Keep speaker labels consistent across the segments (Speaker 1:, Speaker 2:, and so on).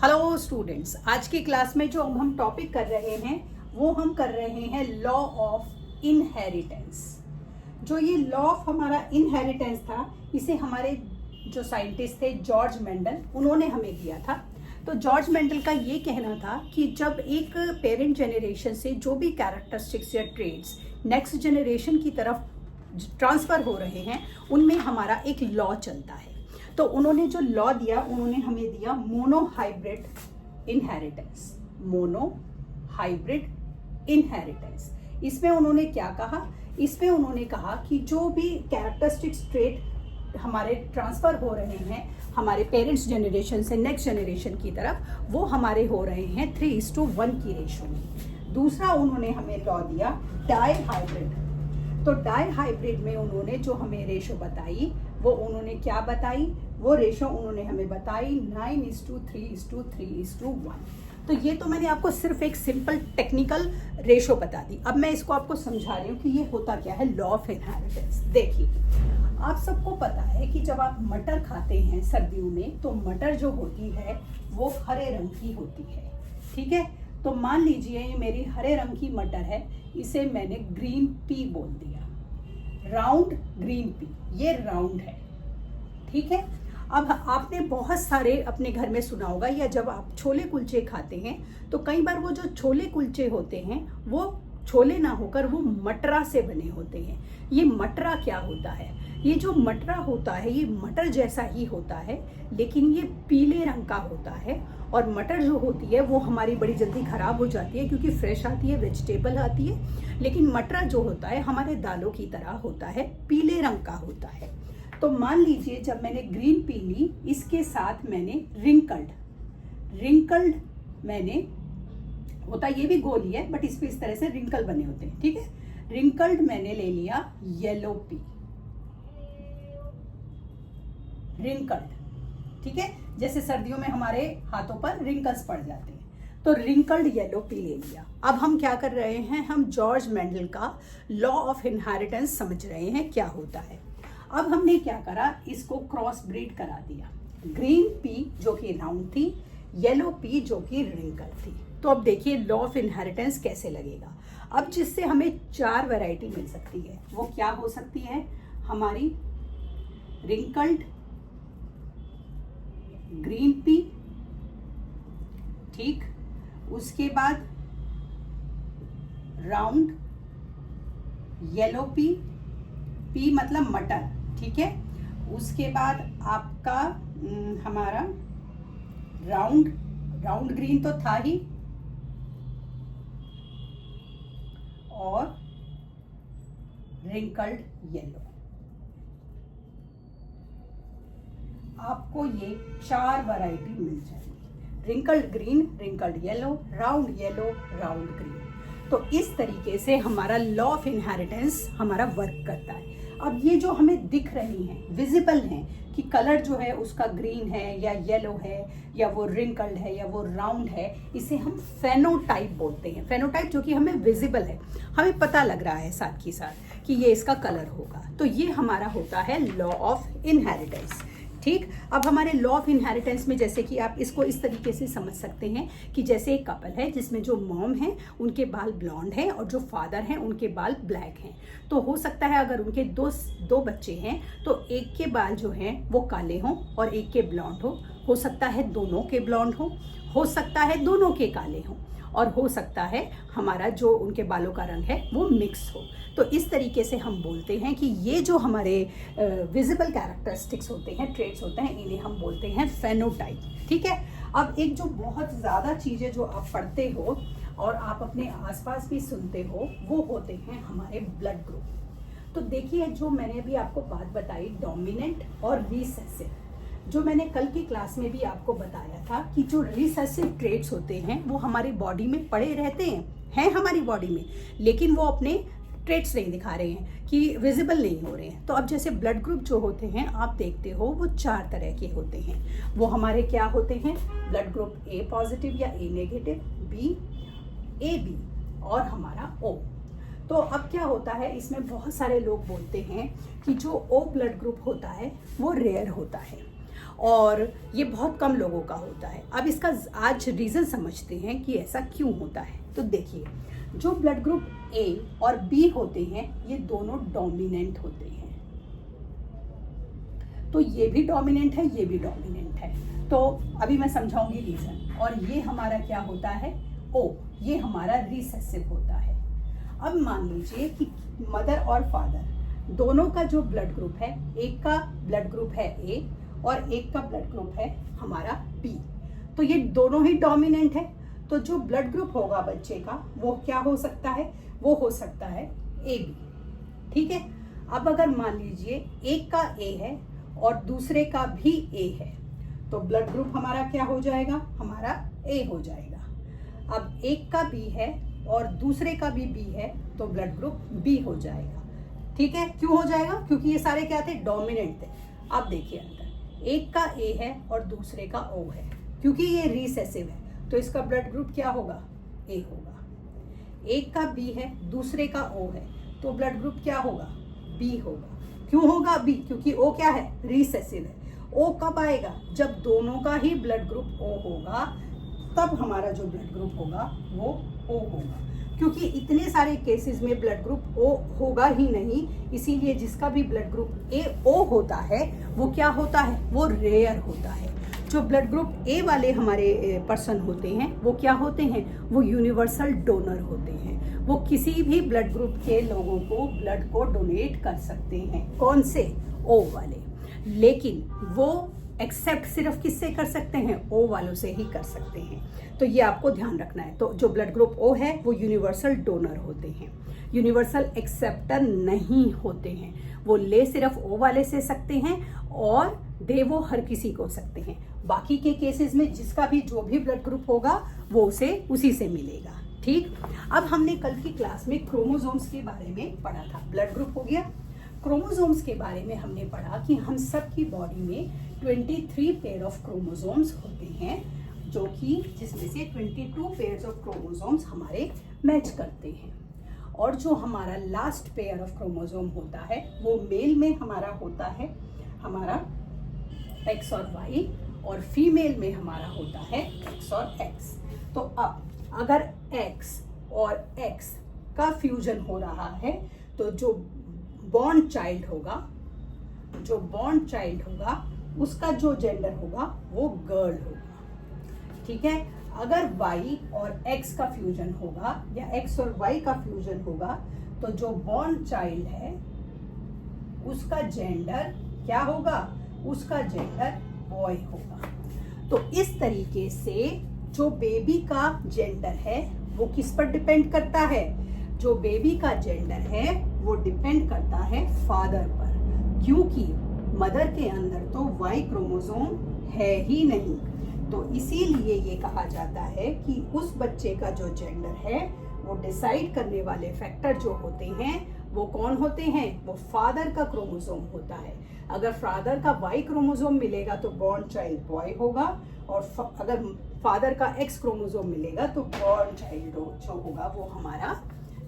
Speaker 1: Hello students, आज की class में जो हम टॉपिक कर रहे हैं वो हम कर रहे हैं लॉ ऑफ इनहेरिटेंस। जो ये लॉ ऑफ हमारा इनहेरिटेंस था, इसे हमारे जो साइंटिस्ट थे जॉर्ज मेंडल, उन्होंने हमें दिया था। तो जॉर्ज मेंडल का ये कहना था कि जब एक पेरेंट जनरेशन से जो भी कैरेक्टरिस्टिक्स या ट्रेड्स नेक्स्ट जनरेशन की तरफ ट्रांसफ़र हो रहे हैं, उनमें हमारा एक लॉ चलता है। तो उन्होंने जो लॉ दिया, उन्होंने हमें दिया मोनोहाइब्रिड इनहेरिटेंस। मोनोहाइब्रिड इनहेरिटेंस, इसमें उन्होंने क्या कहा? इसमें उन्होंने कहा कि जो भी कैरेक्टरिस्टिक्स ट्रेट हमारे ट्रांसफ़र हो रहे हैं हमारे पेरेंट्स जनरेशन से नेक्स्ट जनरेशन की तरफ, वो हमारे हो रहे हैं 3:1 की रेशो में। दूसरा उन्होंने हमें लॉ दिया डाई हाइब्रिड। तो डाई हाइब्रिड में उन्होंने जो हमें रेशो बताई, वो उन्होंने क्या बताई? वो रेशो उन्होंने हमें बताई 9:3:3:1। तो ये तो मैंने आपको सिर्फ एक सिंपल टेक्निकल रेशो बता दी। अब मैं इसको आपको समझा रही हूँ कि ये होता क्या है लॉ ऑफ इनहेरिटेंस। देखिए, आप सबको पता है कि जब आप मटर खाते हैं सर्दियों में, तो मटर जो होती है वो हरे रंग की होती है, ठीक है। तो मान लीजिए ये मेरी हरे रंग की मटर है, इसे मैंने ग्रीन पी बोल दिया, राउंड ग्रीन पी, ये राउंड है, ठीक है। अब आपने बहुत सारे अपने घर में सुना होगा, या जब आप छोले कुलचे खाते हैं तो कई बार वो जो छोले कुलचे होते हैं वो छोले ना होकर वो मटरा से बने होते हैं। ये मटरा क्या होता है? ये जो मटरा होता है ये मटर जैसा ही होता है, लेकिन ये पीले रंग का होता है। और मटर जो होती है वो हमारी बड़ी जल्दी खराब हो जाती है क्योंकि फ्रेश आती है, वेजिटेबल आती है। लेकिन मटरा जो होता है हमारे दालों की तरह होता है, पीले रंग का होता है। तो मान लीजिए जब मैंने ग्रीन पी ली, इसके साथ मैंने रिंकल्ड मैंने, होता ये भी गोल ही है बट इस पे इस तरह से रिंकल बने होते हैं, ठीक है। रिंकल्ड मैंने ले लिया येलो पी, रिंकल्ड, ठीक है। जैसे सर्दियों में हमारे हाथों पर रिंकल्स पड़ जाते हैं, तो रिंकल्ड येलो पी ले लिया। अब हम क्या कर रहे हैं? हम जॉर्ज मेंडल का लॉ ऑफ इनहेरिटेंस समझ रहे हैं क्या होता है। अब हमने क्या करा? इसको क्रॉस ब्रीड करा दिया। ग्रीन पी जो कि राउंड थी, येलो पी जो कि रिंकल थी। तो अब देखिए लॉ ऑफ इनहेरिटेंस कैसे लगेगा। अब जिससे हमें 4 वैरायटी मिल सकती है, वो क्या हो सकती है? हमारी रिंकल्ड ग्रीन पी, ठीक। उसके बाद राउंड येलो पी, पी मतलब मटर, ठीक है। उसके बाद आपका हमारा राउंड ग्रीन तो था ही, और रिंकल्ड येलो। आपको ये 4 वैरायटी मिल जाएगी, wrinkled green, wrinkled yellow, round yellow, round green. तो इस तरीके से हमारा लॉ ऑफ इनहेरिटेंस हमारा वर्क करता है। अब ये जो हमें दिख रही हैं, विजिबल हैं कि कलर जो है उसका ग्रीन है या येलो है या वो रिंकल्ड है या वो राउंड है, इसे हम फेनोटाइप बोलते हैं। फेनोटाइप जो कि हमें विजिबल है, हमें पता लग रहा है साथ ही साथ कि ये इसका कलर होगा। तो ये हमारा होता है लॉ ऑफ इनहेरिटेंस, ठीक। अब हमारे लॉ ऑफ इनहेरिटेंस में जैसे कि आप इसको इस तरीके से समझ सकते हैं कि जैसे एक कपल है जिसमें जो मॉम है उनके बाल ब्लॉन्ड हैं और जो फादर हैं उनके बाल ब्लैक हैं। तो हो सकता है अगर उनके दो बच्चे हैं तो एक के बाल जो हैं वो काले हों और एक के ब्लॉन्ड हो सकता है दोनों के ब्लॉन्ड हो सकता है दोनों के काले हों, और हो सकता है हमारा जो उनके बालों का रंग है वो मिक्स हो। तो इस तरीके से हम बोलते हैं कि ये जो हमारे विजिबल कैरेक्टरिस्टिक्स होते हैं, ट्रेट्स होते हैं, इन्हें हम बोलते हैं फेनोटाइप, ठीक है। अब एक जो बहुत ज़्यादा चीज़ें जो आप पढ़ते हो और आप अपने आसपास भी सुनते हो, वो होते हैं हमारे ब्लड ग्रुप। तो देखिए, जो मैंने अभी आपको बात बताई डोमिनेंट और रिसेसिव, जो मैंने कल की क्लास में भी आपको बताया था कि जो रिसेसिव ट्रेट्स होते हैं वो हमारी बॉडी में पड़े रहते हैं हमारी बॉडी में, लेकिन वो अपने ट्रेट्स नहीं दिखा रहे हैं, कि विजिबल नहीं हो रहे हैं। तो अब जैसे ब्लड ग्रुप जो होते हैं आप देखते हो वो 4 तरह के होते हैं। वो हमारे क्या होते हैं? ब्लड ग्रुप ए पॉजिटिव या ए नेगेटिव, बी, ए बी, और हमारा ओ। तो अब क्या होता है, इसमें बहुत सारे लोग बोलते हैं कि जो ओ ब्लड ग्रुप होता है वो रेयर होता है, और ये बहुत कम लोगों का होता है। अब इसका आज रीज़न समझते हैं कि ऐसा क्यों होता है। तो देखिए, जो ब्लड ग्रुप ए और बी होते हैं ये दोनों डोमिनेंट होते हैं। तो ये भी डोमिनेंट है, ये भी डोमिनेंट है। तो अभी मैं समझाऊंगी रीज़न। और ये हमारा क्या होता है, ओ, ये हमारा रिसेसिव होता है। अब मान लीजिए कि मदर और फादर दोनों का जो ब्लड ग्रुप है, एक का ब्लड ग्रुप है ए और एक का ब्लड ग्रुप है हमारा बी, तो ये दोनों ही डोमिनेंट है। तो जो ब्लड ग्रुप होगा बच्चे का वो क्या हो सकता है, वो हो सकता है ए बी। ठीक है। अब अगर मान लीजिए एक का ए है और दूसरे का भी ए है, तो ब्लड ग्रुप हमारा क्या हो जाएगा, हमारा ए हो जाएगा। अब एक का बी है और दूसरे का भी बी है, तो ब्लड ग्रुप बी हो जाएगा। ठीक है। क्यों हो जाएगा, क्योंकि ये सारे क्या थे, डोमिनेंट थे। अब देखिए अंदर एक का ए है और दूसरे का ओ है, क्योंकि ये रिसेसिव है तो इसका ब्लड ग्रुप क्या होगा, ए होगा। एक का बी है, दूसरे का ओ है, तो ब्लड ग्रुप क्या होगा, बी होगा। क्यों होगा बी, क्योंकि ओ क्या है, रिसेसिव है। ओ कब आएगा, जब दोनों का ही ब्लड ग्रुप ओ होगा, तब हमारा जो ब्लड ग्रुप होगा वो ओ होगा। क्योंकि इतने सारे केसेस में ब्लड ग्रुप ओ होगा ही नहीं, इसीलिए जिसका भी ब्लड ग्रुप ए ओ होता है वो क्या होता है, वो रेयर होता है। जो ब्लड ग्रुप ए वाले हमारे पर्सन होते हैं वो क्या होते हैं, वो यूनिवर्सल डोनर होते हैं। वो किसी भी ब्लड ग्रुप के लोगों को ब्लड को डोनेट कर सकते हैं। कौन से, ओ वाले। लेकिन वो एक्सेप्ट सिर्फ किससे कर सकते हैं, ओ वालों से ही कर सकते हैं। तो ये आपको ध्यान रखना है। तो जो ब्लड ग्रुप ओ है वो यूनिवर्सल डोनर होते हैं, यूनिवर्सल एक्सेप्टर नहीं होते हैं। वो ले सिर्फ ओ वाले से सकते हैं और दे वो हर किसी को सकते हैं। बाकी के केसेस में जिसका भी जो भी ब्लड ग्रुप होगा वो उसे उसी से मिलेगा। ठीक। अब हमने कल की क्लास में क्रोमोसोम्स के बारे में पढ़ा था। ब्लड ग्रुप हो गया, क्रोमोसोम्स के बारे में हमने पढ़ा कि हम सब की बॉडी में 23 पेयर ऑफ क्रोमोसोम्स होते हैं, जो कि जिसमें से 22 पेयर्स ऑफ क्रोमोसोम्स हमारे मैच करते हैं। और जो हमारा लास्ट पेयर ऑफ क्रोमोसोम होता है वो मेल में हमारा होता है हमारा एक्स और वाई, और फीमेल में हमारा होता है एक्स और एक्स। तो अब अगर एक्स और एक्स का फ्यूजन हो रहा है तो जो बॉर्न चाइल्ड होगा उसका जो जेंडर होगा वो गर्ल होगा। ठीक है। अगर y और x का फ्यूजन होगा या x और y का फ्यूजन होगा तो जो बॉर्न चाइल्ड है उसका जेंडर क्या होगा, उसका जेंडर बॉय होगा। तो इस तरीके से जो बेबी का जेंडर है वो किस पर डिपेंड करता है, जो बेबी का जेंडर है वो डिपेंड करता है फादर पर, क्योंकि मदर के अंदर तो Y क्रोमोसोम है ही नहीं। तो इसीलिए ये कहा जाता है कि उस बच्चे का जो जेंडर है वो डिसाइड करने वाले फैक्टर जो होते हैं वो कौन होते हैं, वो फादर का क्रोमोसोम होता है। अगर फादर का Y क्रोमोसोम मिलेगा तो बॉर्न चाइल्ड बॉय होगा, और अगर फादर का X क्रोमोसोम मिलेगा तो बॉर्न चाइल्ड जो होगा वो हमारा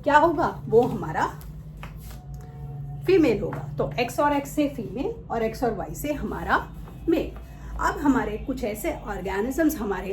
Speaker 1: क्या होगा, वो हमारा फीमेल होगा। तो X और X से फीमेल और X और Y से हमारा मेल। अब हमारे कुछ ऐसे ऑर्गेनिजम्स हमारे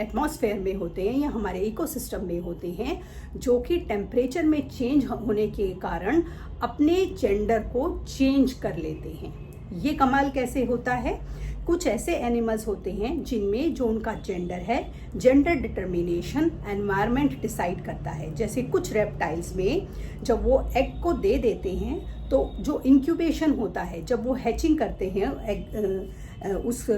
Speaker 1: एटमॉस्फेयर में होते हैं या हमारे इकोसिस्टम में होते हैं जो कि टेम्परेचर में चेंज होने के कारण अपने जेंडर को चेंज कर लेते हैं। ये कमाल कैसे होता है, कुछ ऐसे एनिमल्स होते हैं जिनमें जो उनका जेंडर है, जेंडर डिटर्मिनेशन एनवायरनमेंट डिसाइड करता है। जैसे कुछ रेप्टाइल्स में जब वो एग को दे देते हैं तो जो इंक्यूबेशन होता है, जब वो हैचिंग करते हैं उस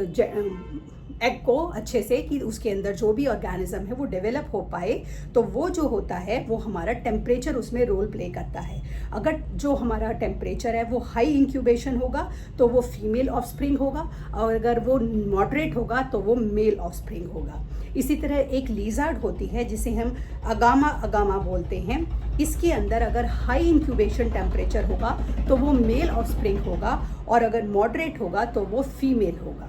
Speaker 1: एग को अच्छे से कि उसके अंदर जो भी ऑर्गेनिज्म है वो डेवलप हो पाए, तो वो जो होता है वो हमारा टेम्परेचर उसमें रोल प्ले करता है। अगर जो हमारा टेम्परेचर है वो हाई इंक्यूबेशन होगा तो वो फीमेल ऑफस्प्रिंग होगा, और अगर वो मॉडरेट होगा तो वो मेल ऑफस्प्रिंग होगा। इसी तरह एक लीजार्ड होती है जिसे हम अगामा बोलते हैं। इसके अंदर अगर हाई इंक्यूबेशन टेम्परेचर होगा तो वो मेल ऑफस्प्रिंग होगा, और अगर मॉडरेट होगा तो वो फीमेल होगा।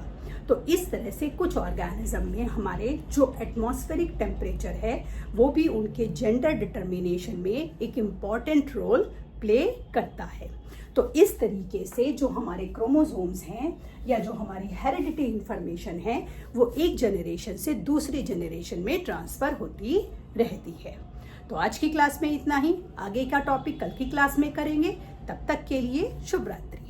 Speaker 1: तो इस तरह से कुछ ऑर्गेनिज्म में हमारे जो एटमॉस्फेरिक टेम्परेचर है वो भी उनके जेंडर डिटर्मिनेशन में एक इम्पॉर्टेंट रोल प्ले करता है। तो इस तरीके से जो हमारे क्रोमोसोम्स हैं या जो हमारी हेरिडिटी इंफॉर्मेशन है वो एक जनरेशन से दूसरी जनरेशन में ट्रांसफ़र होती रहती है। तो आज की क्लास में इतना ही, आगे का टॉपिक कल की क्लास में करेंगे। तब तक के लिए शुभ रात्रि।